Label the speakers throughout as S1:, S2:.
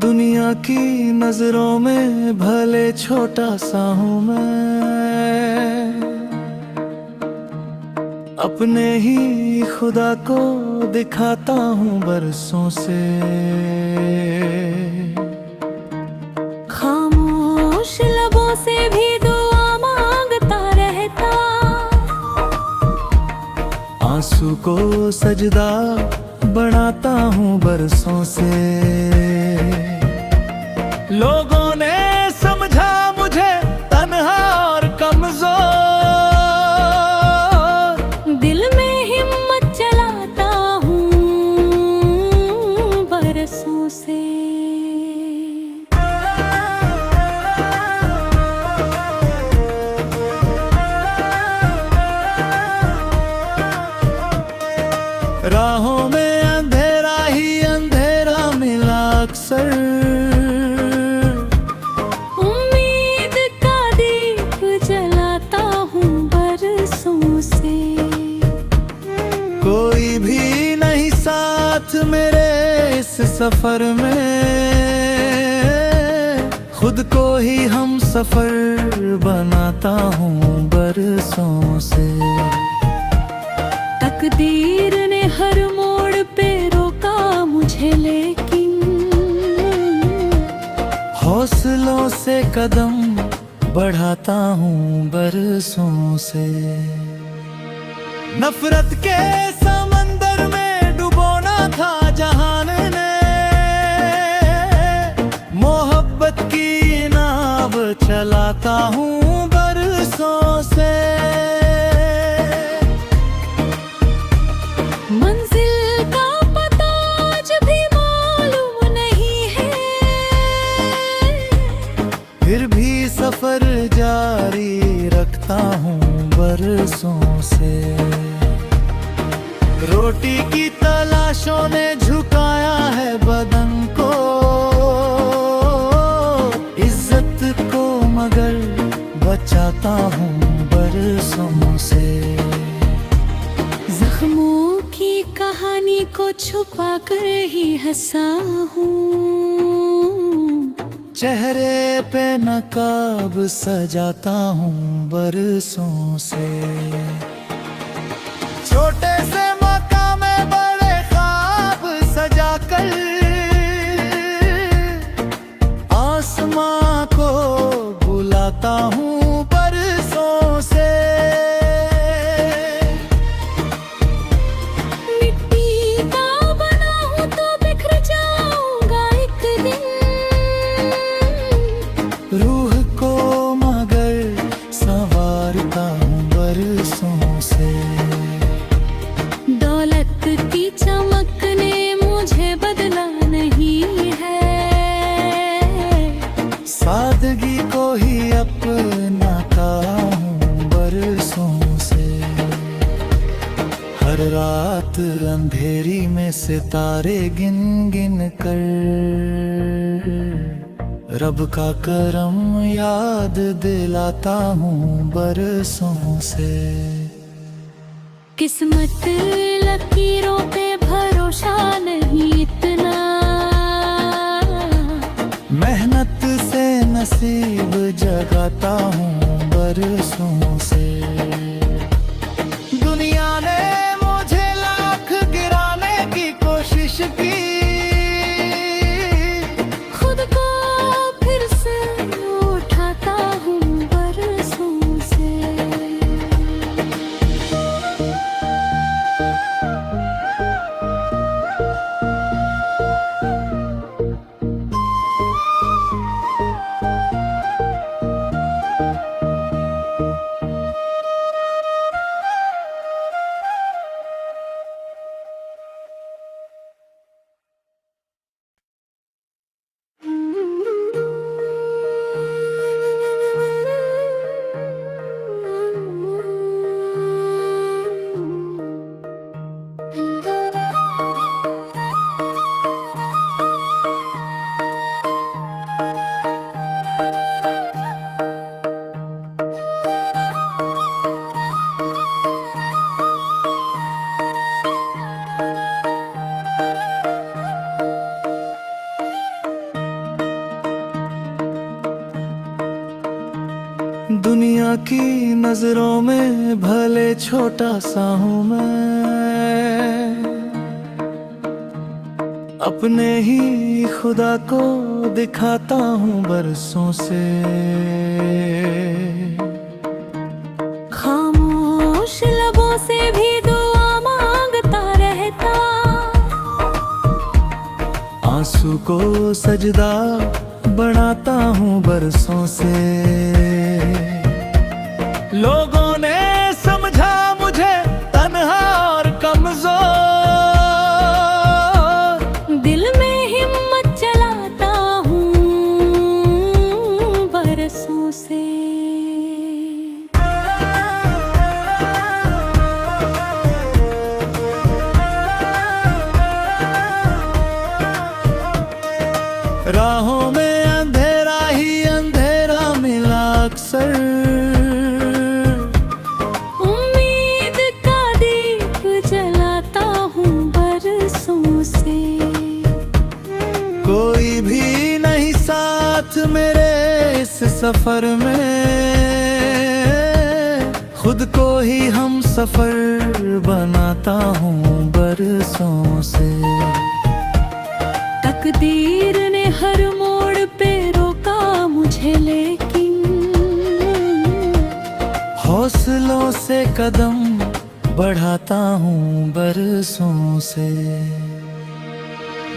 S1: दुनिया की नजरों में भले छोटा सा हूँ मैं, अपने ही खुदा को दिखाता हूँ बरसों से।
S2: खामोश लबों से भी दुआ मांगता रहता,
S1: आंसू को सजदा बनाता हूँ बरसों से। लोगों ने समझा मुझे तन्हा और कमजोर,
S2: दिल में हिम्मत चलाता हूँ बरसों से।
S1: राहों में अंधेरा ही अंधेरा मिला अक्सर,
S2: उम्मीद का दीप जलाता हूँ बरसों से।
S1: कोई भी नहीं साथ मेरे इस सफर में, खुद को ही हम सफर बनाता हूँ बरसों से।
S2: तकदीर ने हर मोड़ पे रोका मुझे, लेकिन
S1: हौसलों से कदम बढ़ाता हूँ बरसों से। नफरत के समंदर में डुबोना था जहान ने, मोहब्बत की नाव चलाता हूँ बरसों से।
S2: मंजिल का पता आज भी मालूम नहीं है,
S1: फिर भी सफर जारी रखता हूँ बरसों से। रोटी की तलाशों ने झुकाया है बदन को, इज्जत को मगर बचाता हूँ बरसों से।
S2: जख्मों की कहानी को छुपा कर ही हंसा हूँ,
S1: चेहरे पे नकाब सजाता हूँ बरसों से। छोटे से मकाम में बड़े ख्वाब सजा कर, आसमां को बुलाता हूँ बरसों से।
S2: मिट्टी का बना हूँ तो बिखर जाऊंगा एक दिन,
S1: रूह को मगर संवारता हूँ बरसों से।
S2: दौलत की चमक ने मुझे बदला नहीं है,
S1: सादगी को ही अपनाता हूँ बरसों से। हर रात अंधेरी में सितारे गिन गिन कर, रब का करम याद दिलाता हूँ बरसों से।
S2: किस्मत लकीरों पे भरोसा नहीं इतना,
S1: मेहनत से नसीब जगाता हूँ बरसों से। दुनिया ने मुझे लाख गिराने की कोशिश की,
S2: खुद को फिर से उठाता हूँ बरसों से।
S1: दुनिया की नजरों में भले छोटा सा हूँ मैं, अपने ही खुदा को दिखाता हूँ बरसों से।
S2: खामोश लबों से भी दुआ मांगता रहता,
S1: आंसू को सजदा बनाता हूँ बरसों से। लोगों ने समझा मुझे तन्हा और कमजोर,
S2: दिल में हिम्मत जलाता हूँ बरसों से।
S1: राहों में अंधेरा ही अंधेरा मिला अक्सर,
S2: उम्मीद का दीप जलाता हूँ बरसों से।
S1: कोई भी नहीं साथ मेरे इस सफर में, खुद को ही हम सफर बनाता हूँ बरसों से।
S2: तकदीर ने हर मोड़ पे रोका मुझे, लेकिन
S1: हौसलों से कदम बढ़ाता हूँ बरसों से।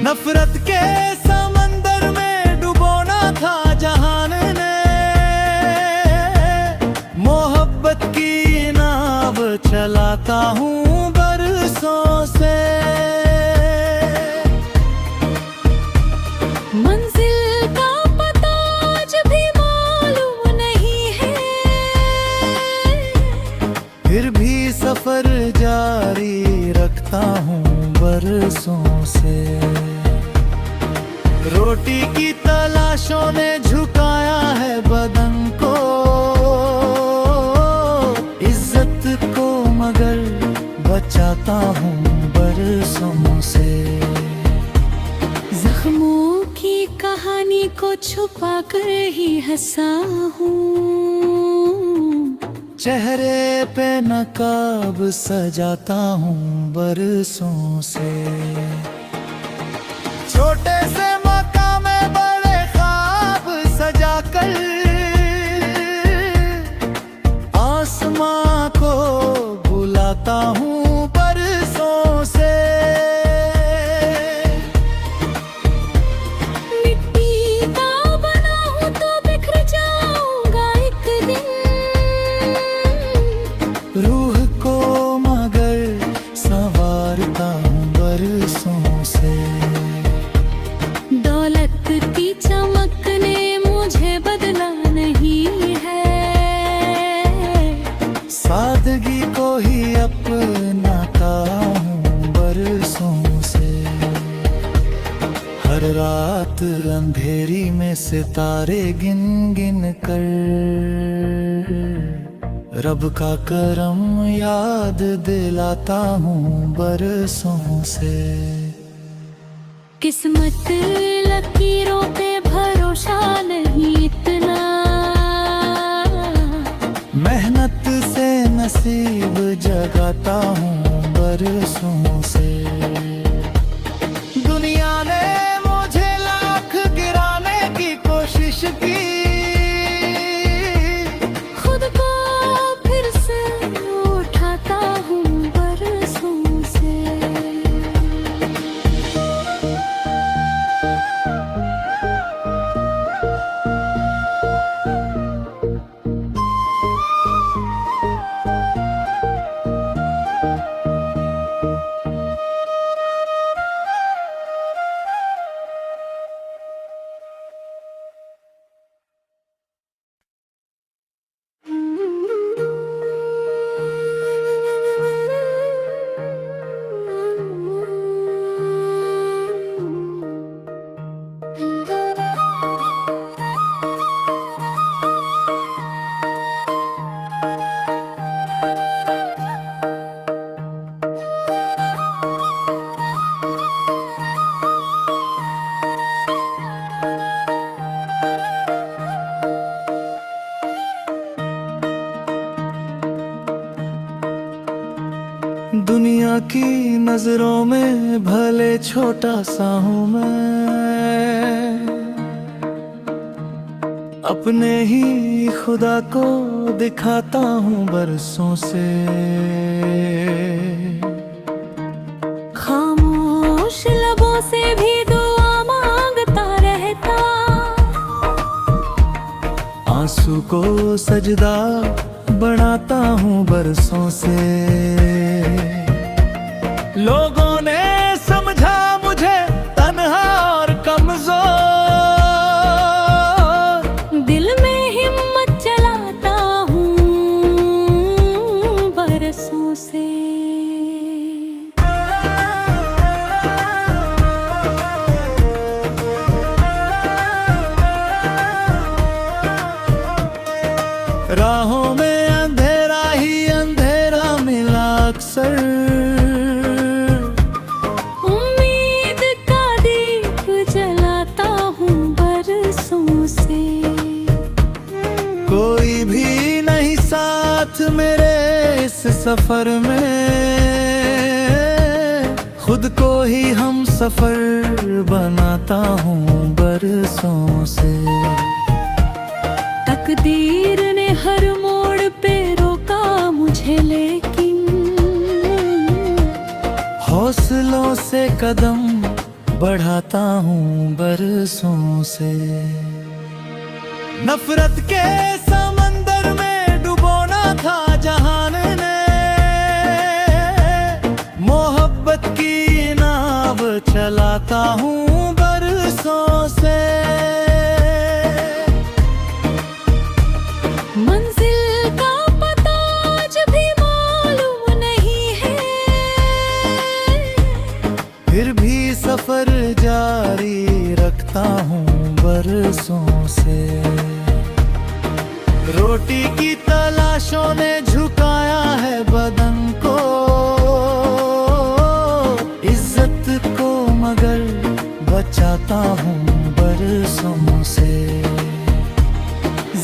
S1: नफरत के समंदर में डुबोना था जहान ने, मोहब्बत की नाव चलाता हूँ बरसों से।
S2: मंजिल का पता आज भी मालूम नहीं है,
S1: फिर भी सफर जारी रखता हूँ बरसों से। रोटी की तलाशों ने झुकाया है बदन को, इज्जत को मगर बचाता हूँ बरसों से।
S2: जख्मों की कहानी को छुपा कर ही हंसा हूँ,
S1: चेहरे पे नकाब सजाता हूँ बरसों से। छोटे से मकाम में बड़े ख्वाब सजा कर, आसमां को बुलाता हूँ बरसों से।
S2: मिट्टी का बना हूँ तो बिखर जाऊंगा एक दिन,
S1: रूह को मगर संवारता हूँ बरसों से।
S2: दौलत की चमक ने मुझे बदला नहीं है,
S1: सादगी को ही अपनाता हूँ बरसों से। हर रात अंधेरी में सितारे गिन गिन कर, रब का करम याद दिलाता हूँ बरसों से।
S2: किस्मत लकीरों पे भरोसा नहीं इतना,
S1: मेहनत से नसीब जगाता हूँ बरसों से। दुनिया ने मुझे लाख गिराने की कोशिश की,
S2: खुद को फिर से उठाता हूँ बरसों से।
S1: की नजरों में भले छोटा सा हूँ मैं, अपने ही खुदा को दिखाता हूँ बरसों से।
S2: खामोश लबों से भी दुआ मांगता रहता,
S1: आंसू को सजदा बनाता हूँ बरसों से। लोगों ने समझा मुझे तन्हा और कमजोर,
S2: दिल में हिम्मत जलाता हूँ बरसों से।
S1: राहों में अंधेरा ही अंधेरा मिला अक्सर,
S2: उम्मीद का दीप जलाता हूँ बरसों से।
S1: कोई भी नहीं साथ मेरे इस सफर में, खुद को ही हम सफर बनाता हूँ बरसों से।
S2: तकदीर ने हर मोड़ पे रोका मुझे, लेकिन
S1: हौसलों से कदम बढ़ाता हूँ बरसों से। नफरत के समंदर में डुबोना था जहान ने, मोहब्बत की नाव चलाता हूँ बरसों से।
S2: मंजिल का पता आज भी मालूम नहीं है,
S1: फिर भी सफर जारी रखता हूँ बरसों से। रोटी की तलाशों ने झुकाया है बदन को, इज्जत को मगर बचाता हूँ बरसों से।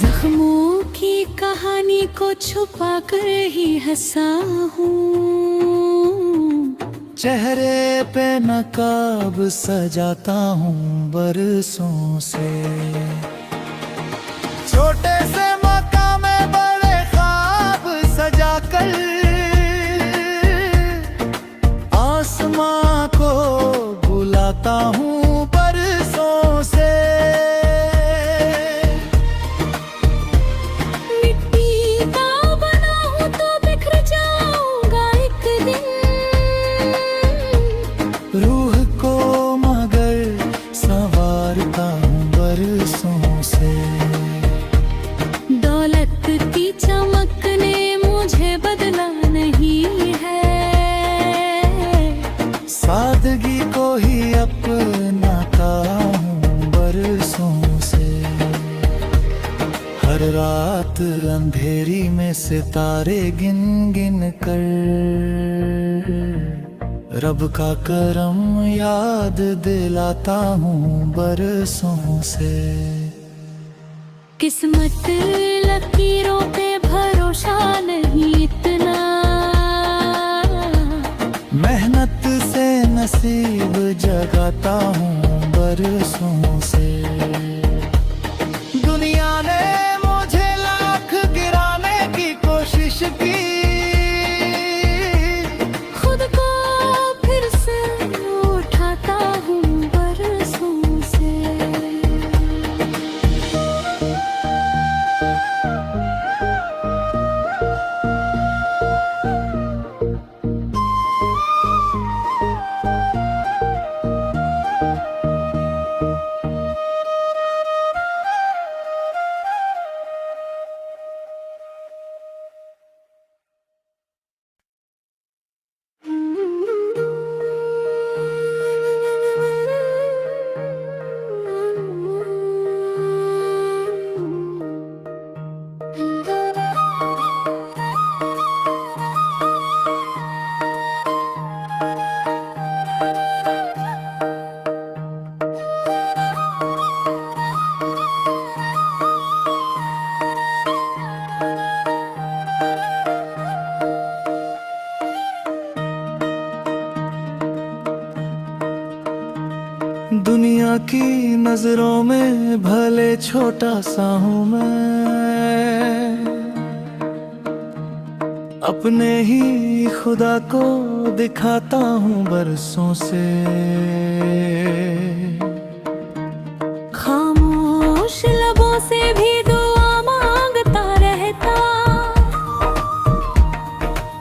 S2: जख्मों की कहानी को छुपा कर ही हंसा हूँ,
S1: चेहरे पे नकाब सजाता हूँ बरसों से। छोटे से मकाम में बड़े ख्वाब सजा कर, आसमां को बुलाता हूँ बरसों से।
S2: मिट्टी का बना हूँ तो बिखर जाऊंगा एक दिन,
S1: रूह को मगर संवारता हूँ बरसों से।
S2: दौलत की चमक ने मुझे बदला नहीं है,
S1: सादगी को ही अपनाता हूँ बरसों से। हर रात अंधेरी में सितारे गिन गिन कर, रब का करम याद दिलाता हूँ बरसों से।
S2: किस्मत लकीरों पे भरोसा नहीं इतना,
S1: मेहनत से नसीब जगाता हूँ बरसों से। दुनिया ने मुझे लाख गिराने की कोशिश की,
S2: खुद को फिर से उठाता हूँ बरसों से।
S1: दुनिया की नजरों में भले छोटा सा हूँ मैं, अपने ही खुदा को दिखाता हूँ बरसों से।
S2: खामोश लबों से भी दुआ मांगता रहता,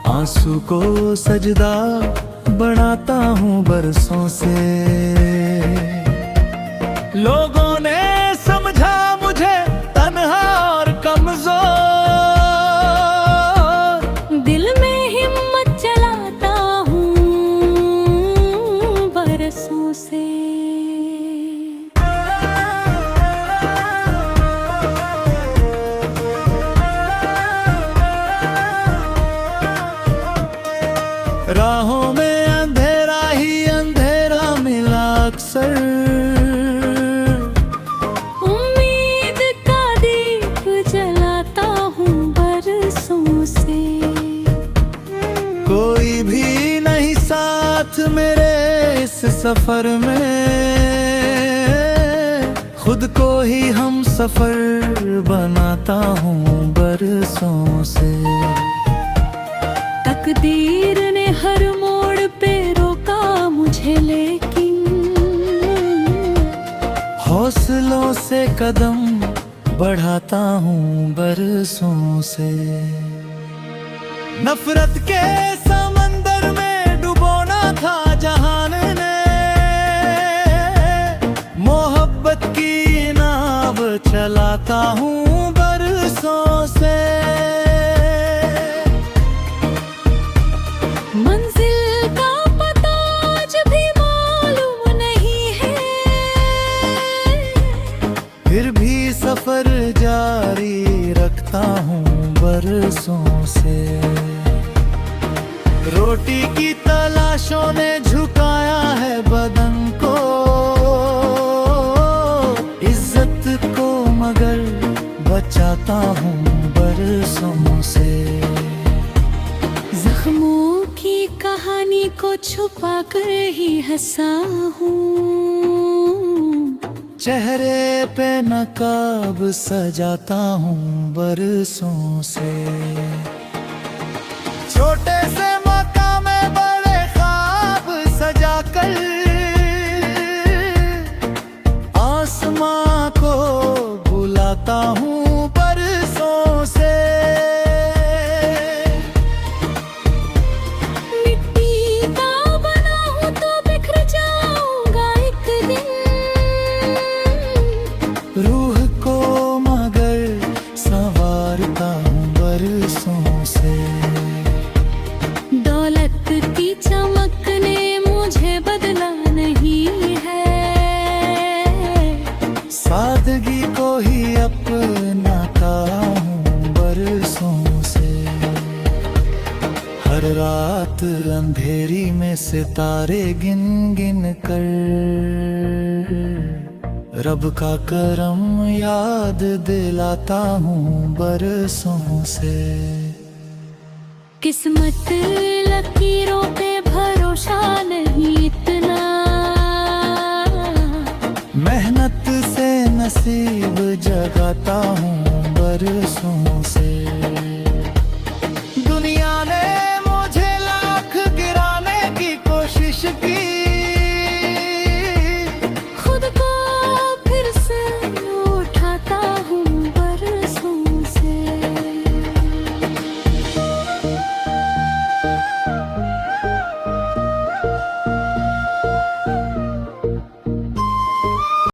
S1: आंसू को सजदा बढ़ाता हूँ बरसों से। लोगों ने समझा मुझे तन्हा और कमजोर,
S2: दिल में हिम्मत चलाता हूँ बरसों से।
S1: राहों में अंधेरा ही अंधेरा मिला अक्सर,
S2: उम्मीद का दीप जलाता हूँ बरसों से।
S1: कोई भी नहीं साथ मेरे इस सफर में, खुद को ही हम सफर बनाता हूँ बरसों से।
S2: तकदीर ने हर मोड़ पे रोका मुझे, लेकिन
S1: हौसलों से कदम बढ़ाता हूँ बरसों से। नफरत के समंदर में डुबोना था जहान ने, मोहब्बत की नाव चलाता हूँ बरसों से।
S2: मंजिल का पता आज भी मालूम नहीं है,
S1: फिर भी सफर जारी रखता हूँ बरसों से। रोटी की तलाशों ने झुकाया है बदन को, इज्जत को मगर बचाता हूँ बरसों से।
S2: जख्मों की कहानी को छुपा कर ही हंसा हूँ,
S1: चेहरे पे नकाब सजाता हूँ बरसों से। छोटे से मकाम में बड़े ख्वाब सजाकर, आसमां को बुलाता हूँ बरसों से।
S2: मिट्टी का बना हूँ तो बिखर जाऊंगा एक दिन,
S1: रूह को मगर संवारता हूँ बरसों से।
S2: दौलत की चमक ने मुझे बदला नहीं है,
S1: सादगी को ही अपनाता हूँ बरसों से। हर रात अंधेरी में सितारे गिन गिन कर, रब का करम याद दिलाता हूँ बरसों से।
S2: किस्मत लकीरों पे